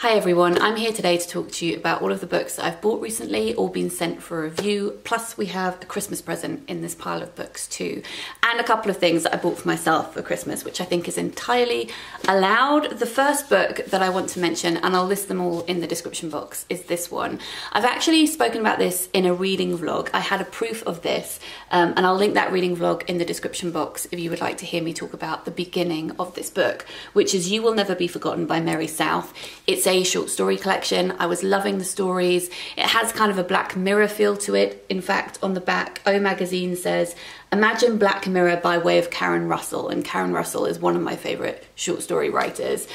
Hi everyone, I'm here today to talk to you about all of the books that I've bought recently or been sent for review, plus we have a Christmas present in this pile of books too, and a couple of things that I bought for myself for Christmas, which I think is entirely allowed. The first book that I want to mention, and I'll list them all in the description box, is this one. I've actually spoken about this in a reading vlog. I had a proof of this, and I'll link that reading vlog in the description box if you would like to hear me talk about the beginning of this book, which is You Will Never Be Forgotten by Mary South. It's a short story collection. I was loving the stories. It has kind of a Black Mirror feel to it. In fact, on the back, O Magazine says, "Imagine Black Mirror by way of Karen Russell," and Karen Russell is one of my favourite short story writers.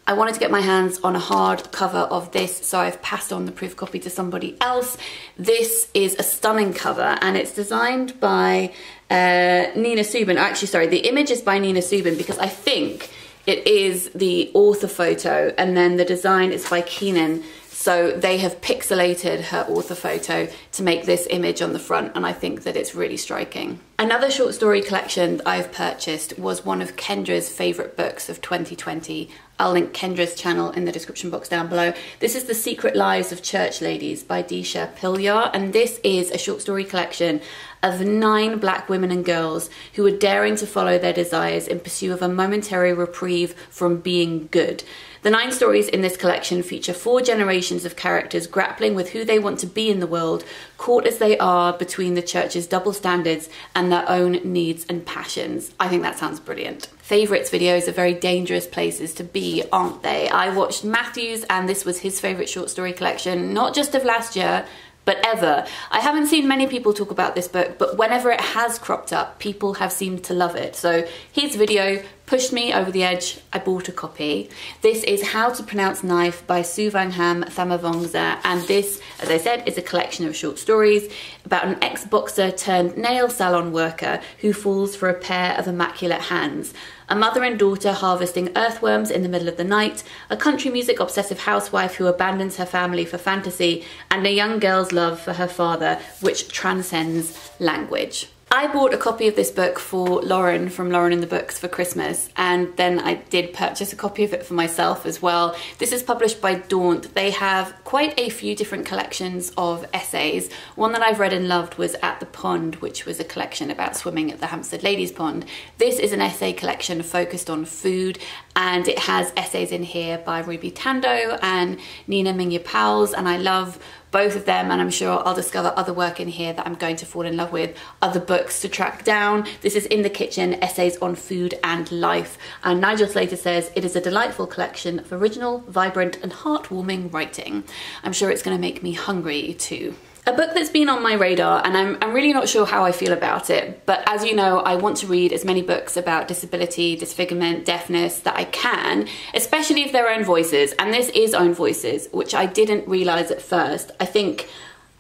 I wanted to get my hands on a hard cover of this, so I've passed on the proof copy to somebody else. This is a stunning cover, and it's designed by Nina Subin. Actually, sorry, the image is by Nina Subin because I think it is the author photo, and then the design is by Keenan. So they have pixelated her author photo to make this image on the front, and I think that it's really striking. Another short story collection that I've purchased was one of Kendra's favourite books of 2020. I'll link Kendra's channel in the description box down below. This is The Secret Lives of Church Ladies by Deesha, Philyaw, and this is a short story collection of 9 black women and girls who are daring to follow their desires in pursuit of a momentary reprieve from being good. The 9 stories in this collection feature 4 generations of characters grappling with who they want to be in the world, caught as they are between the church's double standards and their own needs and passions. I think that sounds brilliant. Favourites videos are very dangerous places to be, aren't they? I watched Matthew's, and this was his favourite short story collection, not just of last year, but ever. I haven't seen many people talk about this book, but whenever it has cropped up, people have seemed to love it. So his video pushed me over the edge. I bought a copy. This is How to Pronounce Knife by Souvankham, Thammavongsa, and this, as I said, is a collection of short stories about an ex-boxer turned nail salon worker who falls for a pair of immaculate hands. A mother and daughter harvesting earthworms in the middle of the night, a country music obsessive housewife who abandons her family for fantasy, and a young girl's love for her father, which transcends language. I bought a copy of this book for Lauren from Lauren in the Books for Christmas, and then I did purchase a copy of it for myself as well. This is published by Daunt. They have quite a few different collections of essays. One that I've read and loved was At the Pond, which was a collection about swimming at the Hampstead Ladies Pond. This is an essay collection focused on food, and it has essays in here by Ruby Tando and Nina Mingya Powles, and I love both of them, and I'm sure I'll discover other work in here that I'm going to fall in love with, other books to track down. This is In the Kitchen, Essays on Food and Life, and Nigel Slater says it is a delightful collection of original, vibrant and heartwarming writing. I'm sure it's going to make me hungry too. A book that's been on my radar, and I'm really not sure how I feel about it, but as you know, I want to read as many books about disability, disfigurement, deafness that I can, especially if they're own voices, and this is own voices, which I didn't realise at first. I think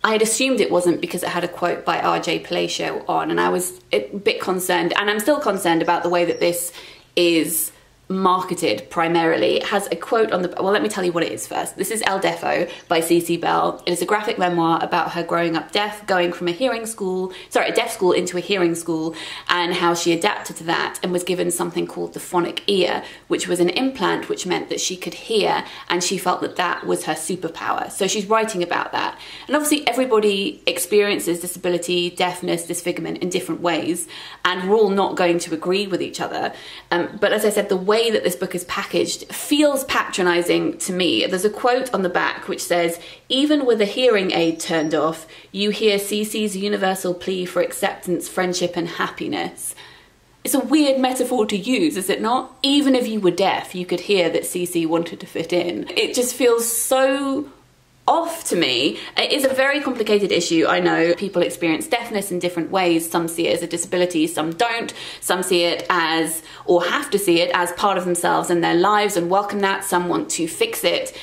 I had assumed it wasn't because it had a quote by R.J. Palacio on, and I was a bit concerned, and I'm still concerned about the way that this is marketed primarily. It has a quote on the, well, let me tell you what it is first. This is El Deafo by Cece Bell. It is a graphic memoir about her growing up deaf, going from a deaf school into a hearing school, and how she adapted to that and was given something called the phonic ear, which was an implant which meant that she could hear, and she felt that that was her superpower. So she's writing about that. And obviously everybody experiences disability, deafness, disfigurement in different ways, and we're all not going to agree with each other. But as I said, the way that this book is packaged feels patronizing to me. There's a quote on the back which says, "Even with a hearing aid turned off, you hear Cece's universal plea for acceptance, friendship and happiness." It's a weird metaphor to use, is it not? Even if you were deaf, you could hear that Cece wanted to fit in. It just feels so off to me. It is a very complicated issue. I know people experience deafness in different ways. Some see it as a disability, some don't. Some see it as, or have to see it as, part of themselves and their lives and welcome that. Some want to fix it.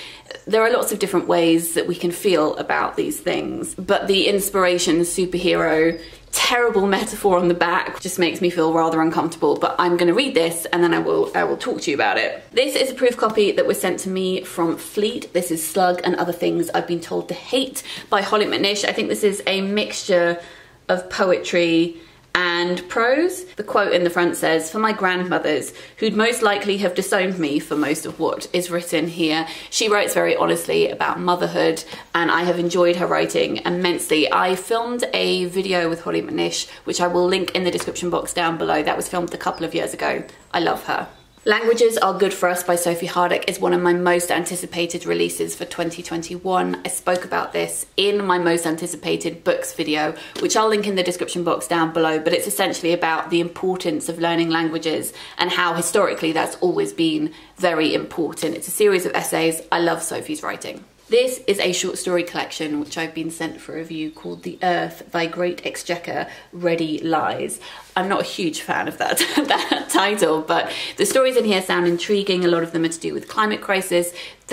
There are lots of different ways that we can feel about these things, but the inspiration superhero terrible metaphor on the back just makes me feel rather uncomfortable. But I'm going to read this and then I will talk to you about it. This is a proof copy that was sent to me from Fleet. This is Slug and Other Things I've Been Told to Hate by Hollie McNish. I think this is a mixture of poetry And prose, the quote in the front says, "For my grandmothers, who'd most likely have disowned me for most of what is written here." She writes very honestly about motherhood, and I have enjoyed her writing immensely. I filmed a video with Hollie McNish, which I will link in the description box down below. That was filmed a couple of years ago. I love her. Languages Are Good for Us by Sophie Hardach is one of my most anticipated releases for 2021. I spoke about this in my most anticipated books video, which I'll link in the description box down below, but it's essentially about the importance of learning languages and how historically that's always been very important. It's a series of essays. I love Sophie's writing. This is a short story collection which I've been sent for review called The Earth, Thy Great Exchequer, Ready Lies. I'm not a huge fan of that, that title, but the stories in here sound intriguing. A lot of them are to do with climate crisis.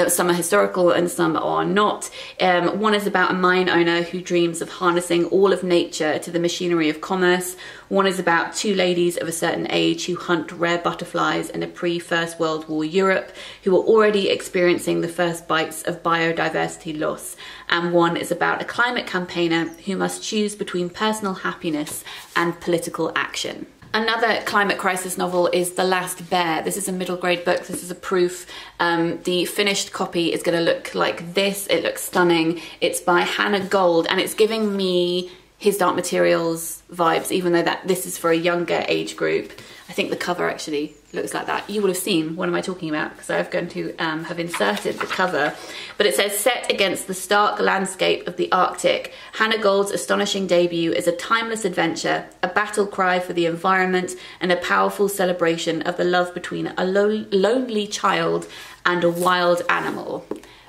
Some are historical and some are not. One is about a mine owner who dreams of harnessing all of nature to the machinery of commerce. One is about two ladies of a certain age who hunt rare butterflies in a pre-First World War Europe, who are already experiencing the first bites of biodiversity loss. And one is about a climate campaigner who must choose between personal happiness and political action. Another climate crisis novel is The Last Bear. This is a middle grade book. This is a proof. The finished copy is going to look like this. It looks stunning. It's by Hannah Gold, and it's giving me His Dark Materials vibes, even though this is for a younger age group. I think the cover actually looks like that. You will have seen what am I talking about, because I'm going to have inserted the cover. But it says, set against the stark landscape of the Arctic, Hannah Gold's astonishing debut is a timeless adventure, a battle cry for the environment, and a powerful celebration of the love between a lonely child and a wild animal,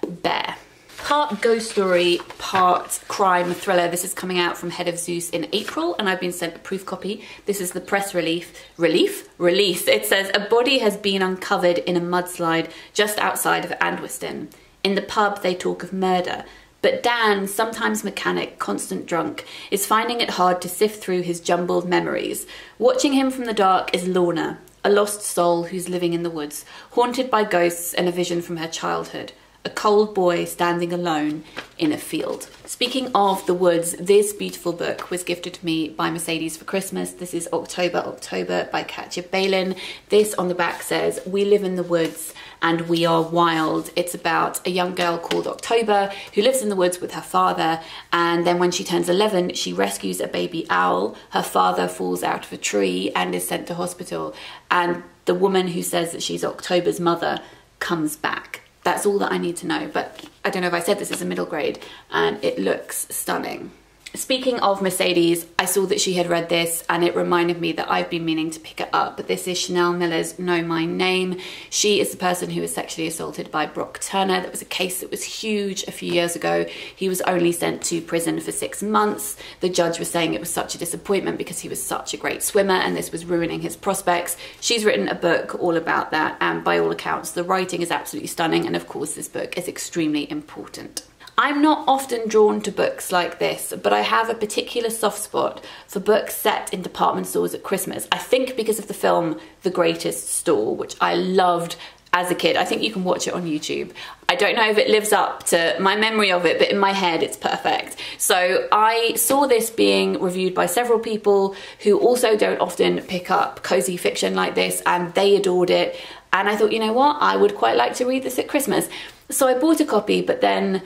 bear. Part ghost story, part crime thriller. This is coming out from Head of Zeus in April, and I've been sent a proof copy. This is the press release. It says, a body has been uncovered in a mudslide just outside of Andweston. In the pub, they talk of murder. But Dan, sometimes mechanic, constant drunk, is finding it hard to sift through his jumbled memories. Watching him from the dark is Lorna, a lost soul who's living in the woods, haunted by ghosts and a vision from her childhood. A cold boy standing alone in a field. Speaking of the woods, this beautiful book was gifted to me by Mercedes for Christmas. This is October by Katya, Balen. This on the back says, we live in the woods and we are wild. It's about a young girl called October who lives in the woods with her father, and then when she turns 11, she rescues a baby owl. Her father falls out of a tree and is sent to hospital, and the woman who says that she's October's mother comes back. That's all that I need to know, but I don't know if I said this is a middle grade, and it looks stunning. Speaking of Mercedes, I saw that she had read this and it reminded me that I've been meaning to pick it up, but this is Chanel Miller's Know My Name. She is the person who was sexually assaulted by Brock Turner. That was a case that was huge a few years ago. He was only sent to prison for 6 months. The judge was saying it was such a disappointment because he was such a great swimmer and this was ruining his prospects. She's written a book all about that, and by all accounts, the writing is absolutely stunning, and of course this book is extremely important. I'm not often drawn to books like this, but I have a particular soft spot for books set in department stores at Christmas. I think because of the film The Greatest Store, which I loved as a kid. I think you can watch it on YouTube. I don't know if it lives up to my memory of it, but in my head it's perfect. So I saw this being reviewed by several people who also don't often pick up cozy fiction like this, and they adored it. And I thought, you know what, I would quite like to read this at Christmas. So I bought a copy, but then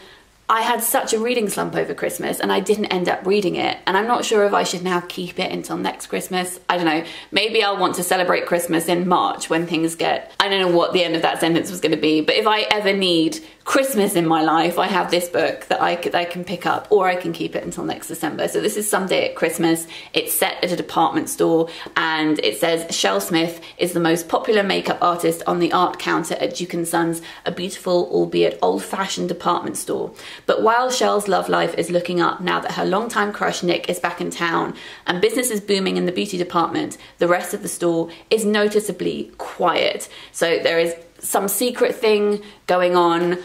I had such a reading slump over Christmas and I didn't end up reading it, and I'm not sure if I should now keep it until next Christmas. I don't know, maybe I'll want to celebrate Christmas in March when things get, I don't know what the end of that sentence was going to be, but if I ever need Christmas in my life, I have this book that I can pick up, or I can keep it until next December. So this is Someday at Christmas. It's set at a department store, and it says Shel Smith is the most popular makeup artist on the art counter at Duke & Sons, a beautiful albeit old-fashioned department store. But while Shel's love life is looking up now that her longtime crush Nick is back in town and business is booming in the beauty department, the rest of the store is noticeably quiet. So there is some secret thing going on,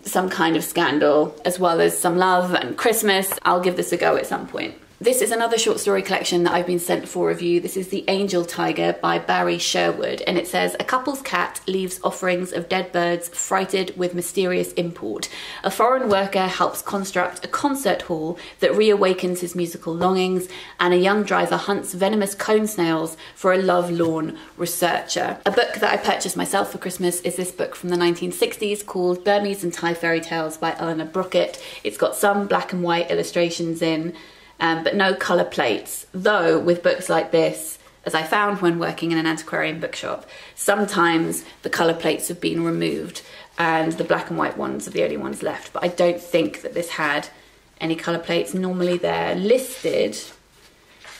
some kind of scandal, as well as some love and Christmas. I'll give this a go at some point. This is another short story collection that I've been sent for review. This is The Angel Tiger by Barry Sherwood, and it says, a couple's cat leaves offerings of dead birds freighted with mysterious import. A foreign worker helps construct a concert hall that reawakens his musical longings, and a young driver hunts venomous cone snails for a love-lorn researcher. A book that I purchased myself for Christmas is this book from the 1960s called Burmese and Thai Fairy Tales by Eleanor Brockett. It's got some black and white illustrations in, but no colour plates, though with books like this, as I found when working in an antiquarian bookshop, sometimes the colour plates have been removed and the black and white ones are the only ones left, but I don't think that this had any colour plates. Normally they're listed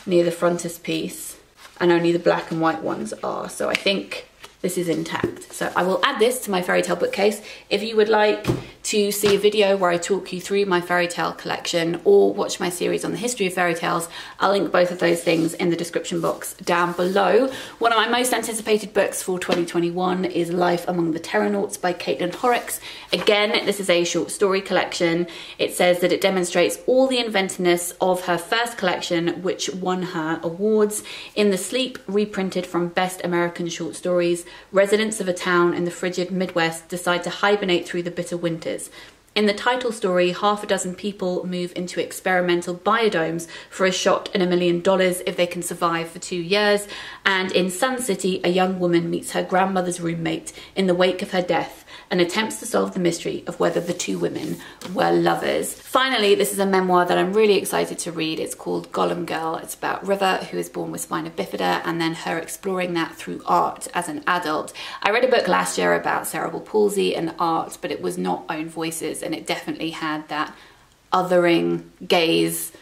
near the frontispiece and only the black and white ones are, so I think this is intact. So I will add this to my fairy tale bookcase. If you would like to see a video where I talk you through my fairy tale collection or watch my series on the history of fairy tales, I'll link both of those things in the description box down below. One of my most anticipated books for 2021 is Life Among the Terranauts by Horrocks. Again, this is a short story collection. It says that it demonstrates all the inventiveness of her first collection, which won her awards. In the Sleep, reprinted from Best American Short Stories, residents of a town in the frigid Midwest decide to hibernate through the bitter winters. In the title story, half a dozen people move into experimental biodomes for a shot in $1 million if they can survive for 2 years. And in Sun City, a young woman meets her grandmother's roommate in the wake of her death and attempts to solve the mystery of whether the two women were lovers. Finally, this is a memoir that I'm really excited to read. It's called Golem Girl. It's about Riva, who is born with spina bifida, and then her exploring that through art as an adult. I read a book last year about cerebral palsy and art, but it was not Own Voices, and it definitely had that othering gaze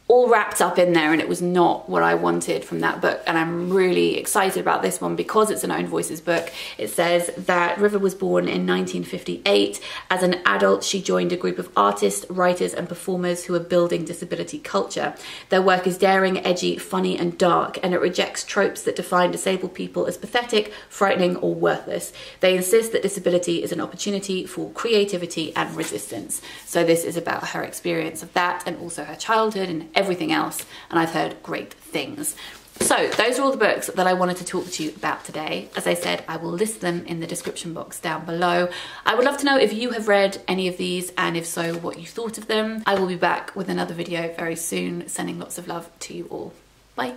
all wrapped up in there, and it was not what I wanted from that book. And I'm really excited about this one because it's an Own Voices book. It says that Riva was born in 1958. As an adult, she joined a group of artists, writers and performers who are building disability culture. Their work is daring, edgy, funny and dark, and it rejects tropes that define disabled people as pathetic, frightening or worthless. They insist that disability is an opportunity for creativity and resistance. So this is about her experience of that and also her childhood and everything else, and I've heard great things. So those are all the books that I wanted to talk to you about today. As I said, I will list them in the description box down below. I would love to know if you have read any of these, and if so, what you thought of them. I will be back with another video very soon, sending lots of love to you all. Bye.